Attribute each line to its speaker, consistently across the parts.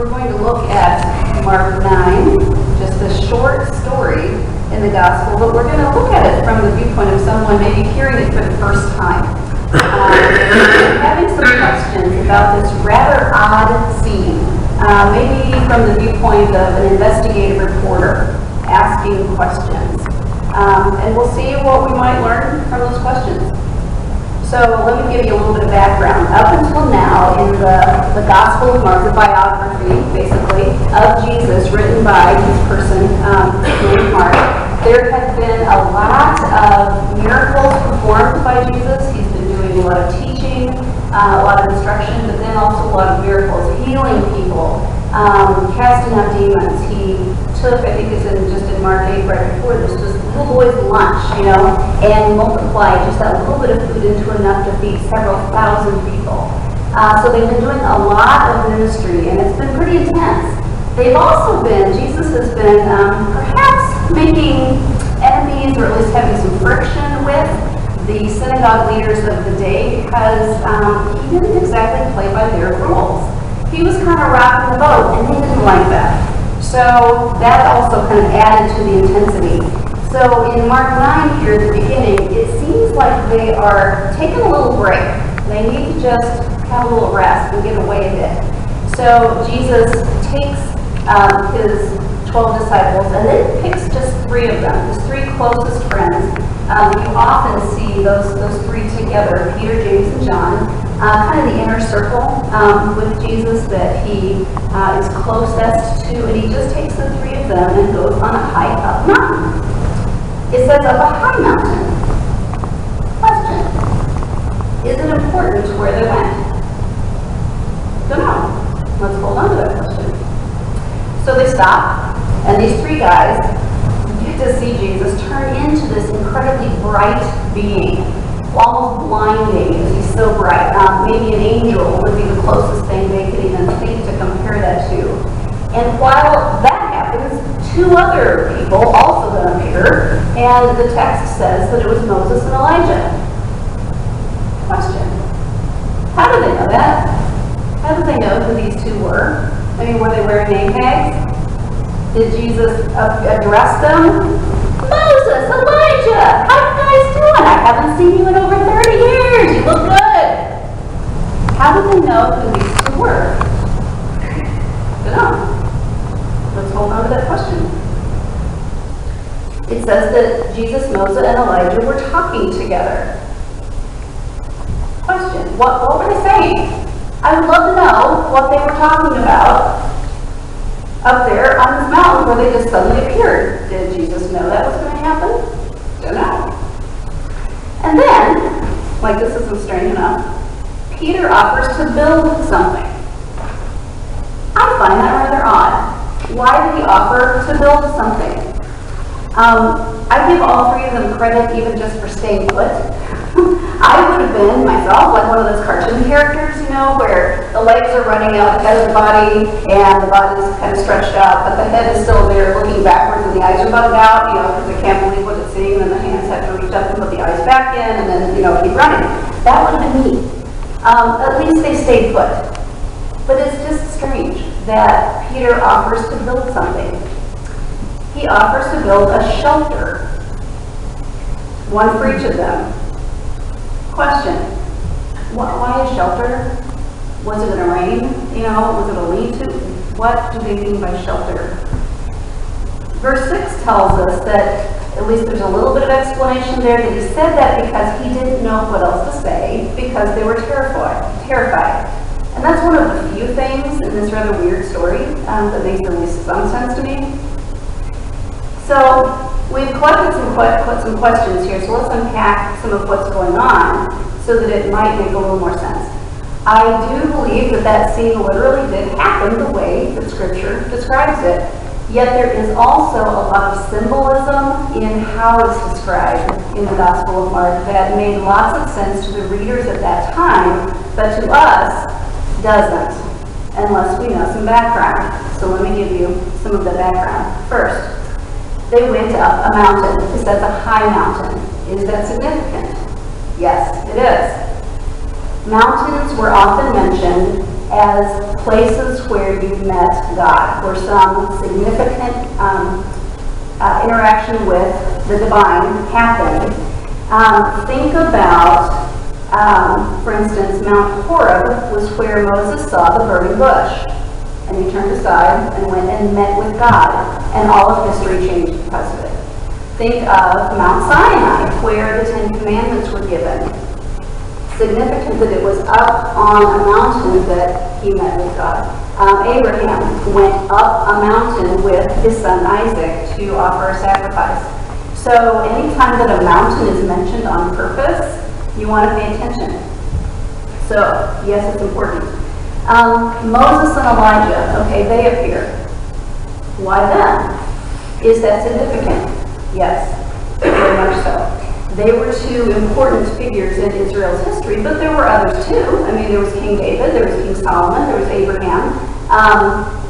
Speaker 1: We're going to look at Mark 9, just a short story in the gospel, but we're going to look at it from the viewpoint of someone maybe hearing it for the first time. Having some questions about this rather odd scene, maybe from the viewpoint of an investigative reporter asking questions. And we'll see what we might learn from those questions. So let me give you a little bit of background. Up until now, in the Gospel of Mark, the biography, basically, of Jesus, written by this person named Mark, there have been a lot of miracles performed by Jesus. He's been doing a lot of teaching, a lot of instruction, but then also a lot of miracles, healing people, casting out demons. He took, I think it's in Mark 8 right before this, little boy's lunch, and multiplied just that little bit of food into enough to feed several thousand people. So they've been doing a lot of ministry, and it's been pretty intense. They've also been, Jesus has been perhaps making enemies, or at least having some friction with the synagogue leaders of the day, because he didn't exactly play by their rules. He was kind of rocking the boat, and they didn't like that. So that also kind of added to the intensity. So in Mark 9 here at the beginning, it seems like they are taking a little break. They need to just have a little rest and get away a bit. So Jesus takes his 12 disciples and then picks just 3 of them, his 3 closest friends. You often see those 3 together, Peter, James, and John, kind of the inner circle with Jesus that he is closest to, and he just takes the 3 of them and goes on a hike up a mountain. It says up a high mountain. Question: is it important where they went? Don't know. Let's hold on to that question. So they stop, and these 3 guys get to see Jesus turn into this incredibly bright being, almost blinding because he's so bright. Maybe an angel would be the closest thing they could even think to compare that to. And while that happens, 2 other people also then appear, and the text says that it was Moses and Elijah. Question: how do they know that? How do they know who these 2 were? I mean, were they wearing name tags? Did Jesus address them? Moses, Elijah, how you guys doing? I haven't seen you in over 30 years. You look good. How do they know who these 2 were? Don't know. Let's hold on to that question. It says that Jesus, Moses, and Elijah were talking together. Question: what were they saying? I would love to know what they were talking about up there on this mountain where they just suddenly appeared. Did Jesus know that was going to happen? Don't know. And then, like this isn't strange enough, Peter offers to build something. I find that rather odd. Why did he offer to build something? I give all 3 of them credit even just for staying put. I would have been, myself, like one of those cartoon characters, where the legs are running out the head of the body, and the body is kind of stretched out, but the head is still there looking backwards, and the eyes are bugged out, because it can't believe what it's seeing, and then the hands have to reach up and put the eyes back in, and then, keep running. That would have been me. At least they stayed put. But it's just strange that Peter offers to build something. He offers to build a shelter. One for each of them. Question: why a shelter? Was it going to rain? Was it a lean-to? What do they mean by shelter? Verse 6 tells us that, at least there's a little bit of explanation there, that he said that because he didn't know what else to say, because they were terrified. And that's one of the few things in this rather weird story that makes at least some sense to me. So we've collected some questions here, so let's unpack some of what's going on so that it might make a little more sense. I do believe that scene literally did happen the way that Scripture describes it, yet there is also a lot of symbolism in how it's described in the Gospel of Mark that made lots of sense to the readers at that time, but to us doesn't, unless we know some background. So let me give you some of the background. First, they went up a mountain. It says a high mountain. Is that significant? Yes, it is. Mountains were often mentioned as places where you've met God, where some significant interaction with the divine happened. Think about, for instance, Mount Horeb was where Moses saw the burning bush. And he turned aside and went and met with God. And all of history changed because of it. Think of Mount Sinai, where the Ten Commandments were given. Significant that it was up on a mountain that he met with God. Abraham went up a mountain with his son Isaac to offer a sacrifice. So anytime that a mountain is mentioned on purpose, you want to pay attention. So, yes, it's important. Moses and Elijah, okay, they appear. Why them? Is that significant? Yes, very much so. They were two important figures in Israel's history, but there were others too. I mean, there was King David, there was King Solomon, there was Abraham.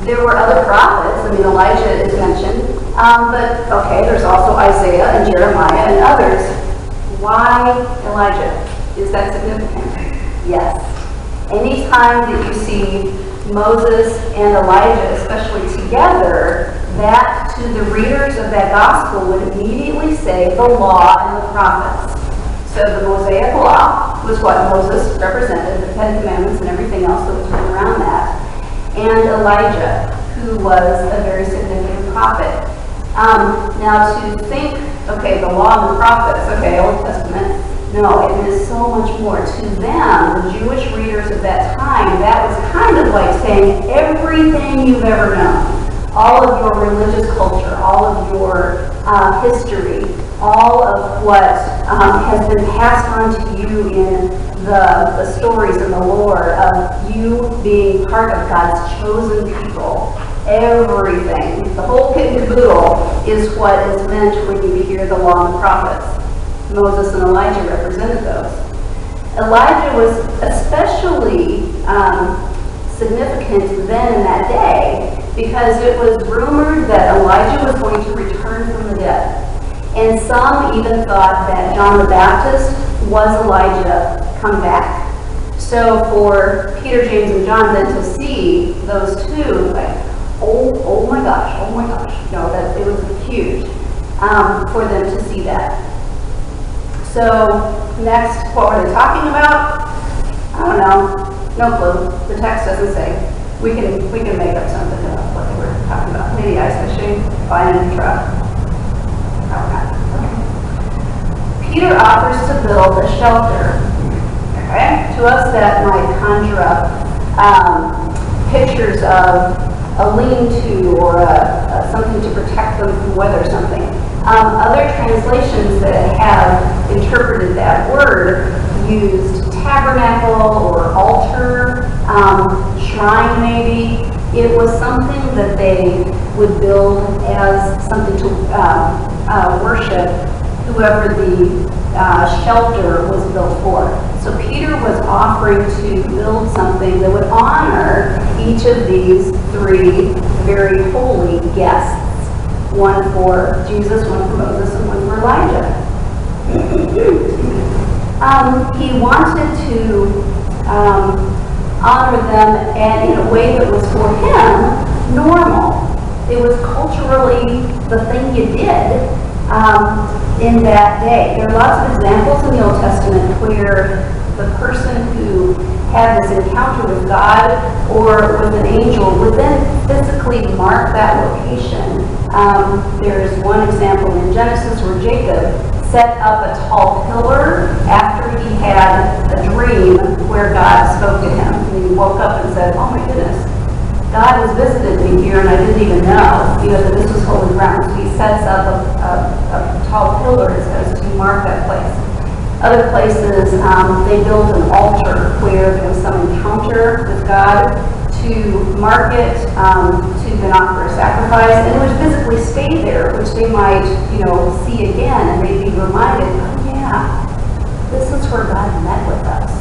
Speaker 1: There were other prophets. I mean, Elijah is mentioned. But, okay, there's also Isaiah and Jeremiah and others. Why Elijah? Is that significant? Yes. Anytime that you see Moses and Elijah, especially together, that to the readers of that gospel would immediately say the law and the prophets. So the Mosaic law was what Moses represented, the Ten Commandments and everything else that was written around that. And Elijah, who was a very significant prophet. Now to think, okay, the law and the prophets, okay, Old Testament, no, it is so much more. To them, the Jewish readers of that time, that was kind of like saying everything you've ever known. All of your religious culture, all of your history, all of what has been passed on to you in the stories and the lore of you being part of God's chosen people. Everything, the whole kit and caboodle is what is meant when you hear the law and the prophets. Moses and Elijah represented those. Elijah was especially significant then in that day because it was rumored that Elijah was going to return from the dead. And some even thought that John the Baptist was Elijah come back. So for Peter, James, and John then to see those two, like, oh my gosh, you know, that it was huge for them to see that. So next, what were they talking about? I don't know. No clue. The text doesn't say. We can make up something about what they were talking about. Maybe ice fishing, flying in a truck. Okay. Peter offers to build a shelter. Okay. To us, that might conjure up pictures of a lean-to or something to protect them from weather or something. Other translations that have interpreted that word used tabernacle or altar, shrine maybe. It was something that they would build as something to worship whoever the shelter was built for. So Peter was offering to build something that would honor each of these three very holy guests. One for Jesus, one for Moses, and one for Elijah. He wanted to honor them and in a way that was for him normal. It was culturally the thing you did in that day. There are lots of examples in the Old Testament where the person who had this encounter with God or with an angel would then physically mark that location. There's one example in Genesis where Jacob set up a tall pillar after he had a dream where God spoke to him. And he woke up and said, oh my goodness, God has visited me here and I didn't even know, that this was holy ground. So he sets up a tall pillar, it says, to mark that place. Other places, they built an altar where there was some encounter with God to mark it, to then offer a sacrifice, and it would physically stay there, which they might, see again, and they'd be reminded, oh yeah, this is where God met with us.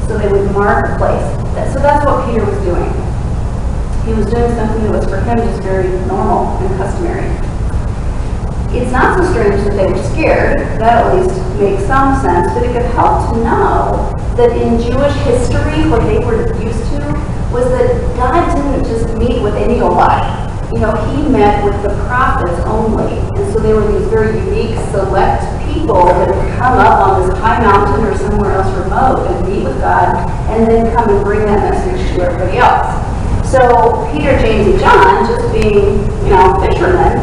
Speaker 1: So they would mark the place. So that's what Peter was doing. He was doing something that was for him just very normal and customary. It's not so strange that they were scared. That at least makes some sense, but it could help to know that in Jewish history, what they were used to was that God didn't just meet with anybody. You know, he met with the prophets only. And so they were these very unique, select people that would come up on this high mountain or somewhere else remote and meet with God and then come and bring that message to everybody else. So Peter, James, and John, just being, fishermen,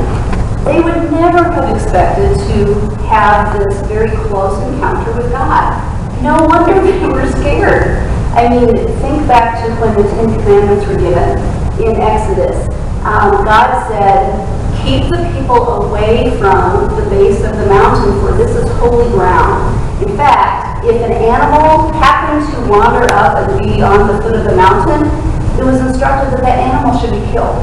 Speaker 1: they would never have expected to have this very close encounter with God. No wonder they were scared. I mean, think back to when the Ten Commandments were given in Exodus. God said, keep the people away from the base of the mountain, for this is holy ground. In fact, if an animal happened to wander up and be on the foot of the mountain, it was instructed that that animal should be killed.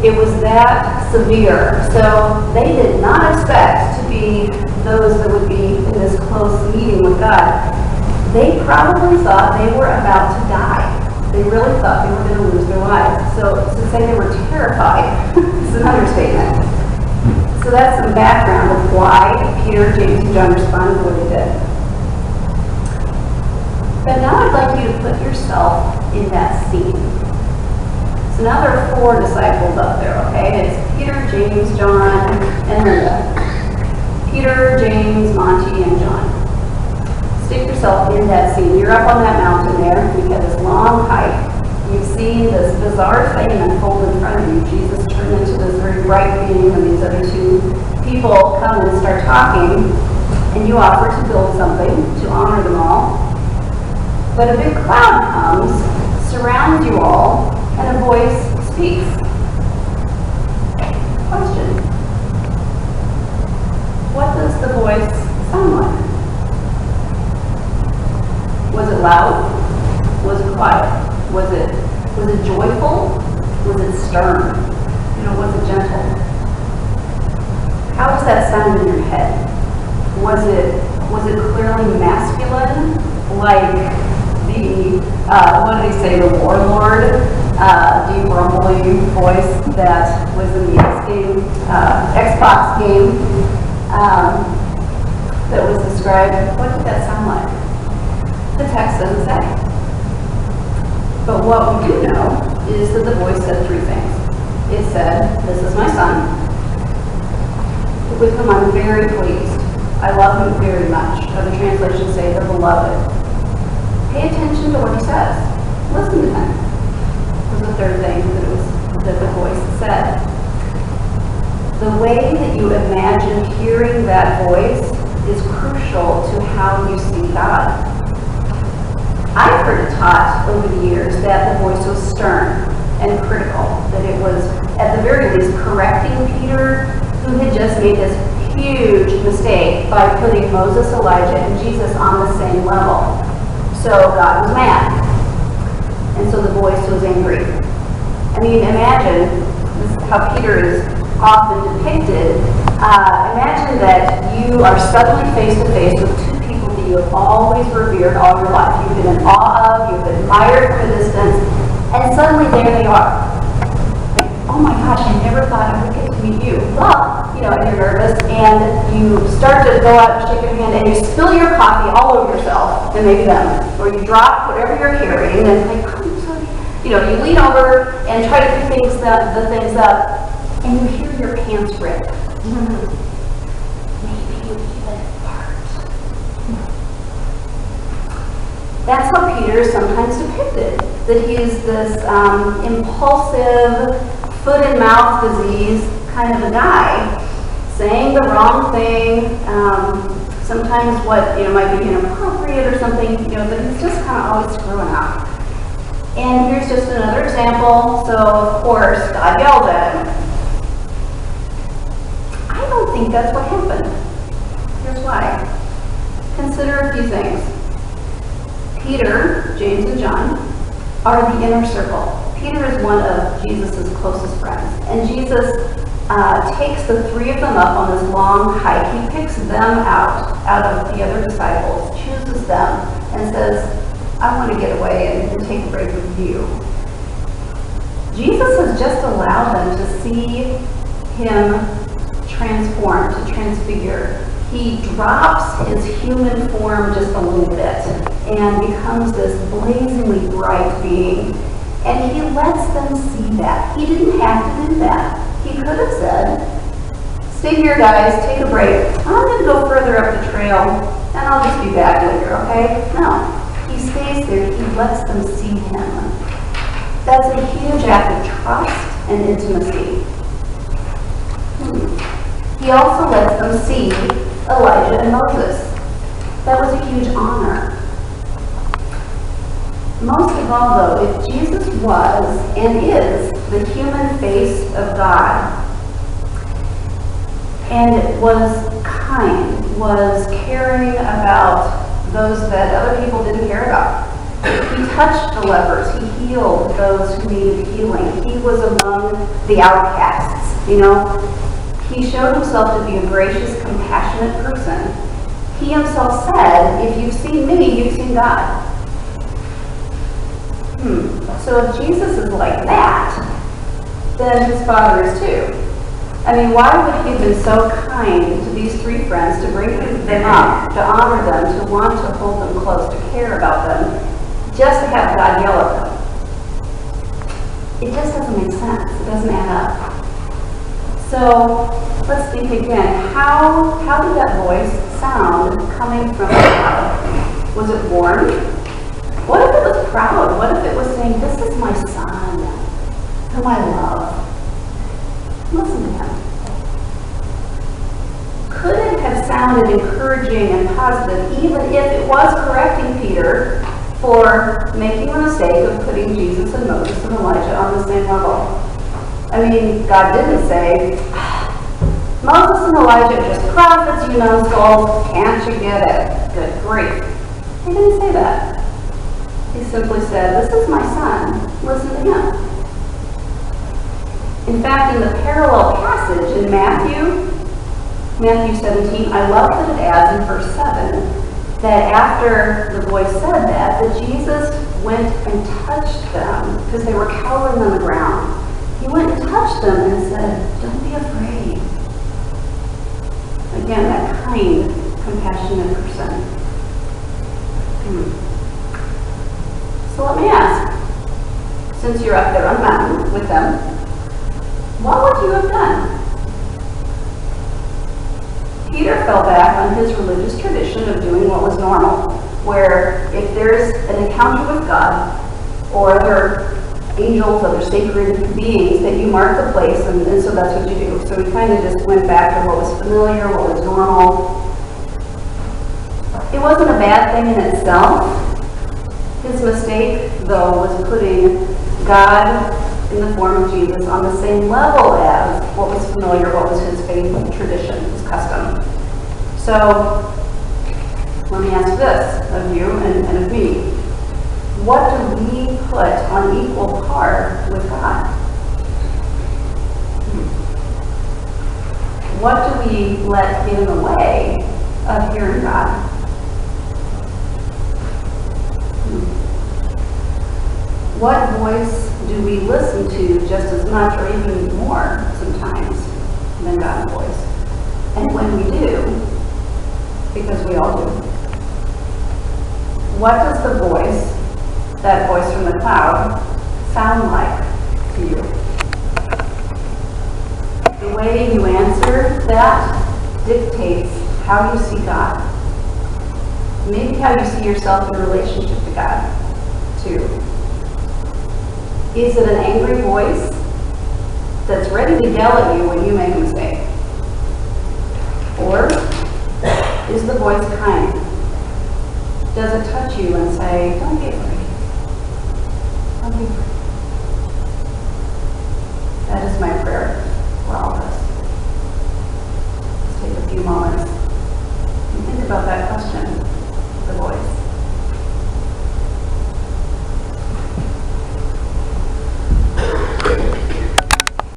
Speaker 1: It was that severe. So they did not expect to be those that would be in this close meeting with God. They probably thought they were about to die. They really thought they were going to lose their lives. So to say they were terrified is an understatement. So that's some background of why Peter, James, and John responded the way they did. But now I'd like you to put yourself in that scene. So now there are 4 disciples up there, okay? It's Peter, James, John, and Linda. Peter, James, Monty, and John. Stick yourself in that scene. You're up on that mountain there. You've got this long hike. You've seen this bizarre thing unfold in front of you. Jesus turned into this very bright being, and these other 2 people come and start talking, and you offer to build something to honor them all. But a big cloud comes, surrounds you all, and a voice speaks. Question. What does the voice sound like? Was it loud? Was it quiet? Was it joyful? Was it stern? Was it gentle? How does that sound in your head? Was it clearly masculine, like the what did he say, the warlord, deep rumbly voice that was in the Xbox game that was described? What did that sound like? The text doesn't say. But what we do know is that the voice said 3 things. It said, "This is my son, with whom I'm very pleased. I love him very much." Other translations say the beloved. Pay attention to what he says. Listen to him. Was the 3rd thing that the voice said. The way that you imagine hearing that voice is crucial to how you see God. I've heard it taught over the years that the voice was stern and critical, that it was, at the very least, correcting Peter, who had just made this huge mistake by putting Moses, Elijah, and Jesus on the same level. So God was mad. And so the voice was angry. I mean, imagine how Peter is often depicted. Imagine that you are suddenly face to face with 2 people that you have always revered all your life. You've been in awe of, you've admired from a distance, and suddenly there they are. Like, oh my gosh, I never thought I would get to meet you. Well, and you're nervous, and you start to go out and shake their hand, and you spill your coffee all over yourself, and maybe them, or you drop whatever you're carrying, and like, oh, I'm sorry. You lean over and try to pick the things up, and you hear your pants rip. Maybe you even fart. That's how Peter is sometimes depicted, that he's this impulsive, foot and mouth disease kind of a guy, saying the wrong thing, sometimes what might be inappropriate or something, but he's just kind of always screwing up. And here's just another example. So of course God yelled at him. I don't think that's what happened. Here's why. Consider a few things. Peter, James, and John are the inner circle. Peter is one of Jesus' closest friends, and Jesus takes the 3 of them up on this long hike. He picks them out of the other disciples, chooses them, and says, "I want to get away and take a break with you." Jesus has just allowed them to see him transform, to transfigure. He drops his human form just a little bit and becomes this blazingly bright being. And he lets them see that. He didn't have to do that. He could have said, stay here, guys, take a break. I'm going to go further up the trail, and I'll just be back later, okay? No. He stays there. He lets them see him. That's a huge act of trust and intimacy. He also lets them see Elijah and Moses. That was a huge honor. Most of all, though, if Jesus was and is the human face of God, and was kind, was caring about those that other people didn't care about. He touched the lepers. He healed those who needed healing. He was among the outcasts, you know. He showed himself to be a gracious, compassionate person. He himself said, if you've seen me, you've seen God. So if Jesus is like that, then his Father is too. I mean, why would he have been so kind to these three friends, to bring them up, to honor them, to want to hold them close, to care about them, just to have God yell at them? It just doesn't make sense. It doesn't add up. So let's think again. How did that voice sound coming from God? Was it warm? What if it was proud? What if it was saying, this is my son, whom I love? Listen to him. Could it have sounded encouraging and positive, even if it was correcting Peter for making the mistake of putting Jesus and Moses and Elijah on the same level? I mean, God didn't say, Moses and Elijah are just prophets, you numbskulls, can't you get it? Good grief. He didn't say that. He simply said, this is my son, listen to him. In fact, in the parallel passage in Matthew 17, I love that it adds in verse 7 that after the voice said that Jesus went and touched them because they were cowering on the ground. He went and touched them and said, don't be afraid. Again, that kind, compassionate person. So let me ask, since you're up there on the mountain with them, what would you have done? Peter fell back on his religious tradition of doing what was normal, where if there's an encounter with God or other angels, other sacred beings, that you mark the place, and so that's what you do. So he kind of just went back to what was familiar, what was normal. It wasn't a bad thing in itself. His mistake, though, was putting God in the form of Jesus on the same level as what was familiar, what was his faith, tradition, his custom. So, let me ask this of you and of me. What do we put on equal par with God? What do we let get in the way of hearing God? What voice do we listen to just as much or even more sometimes than God's voice? And when we do, because we all do, what does the voice, that voice from the cloud, sound like to you? The way you answer that dictates how you see God. Maybe how you see yourself in relationship to God, too. Is it an angry voice that's ready to yell at you when you make a mistake? Or is the voice kind? Does it touch you and say, don't be afraid? Don't be afraid. That is my prayer for all of us. Let's take a few moments and think about that question, the voice.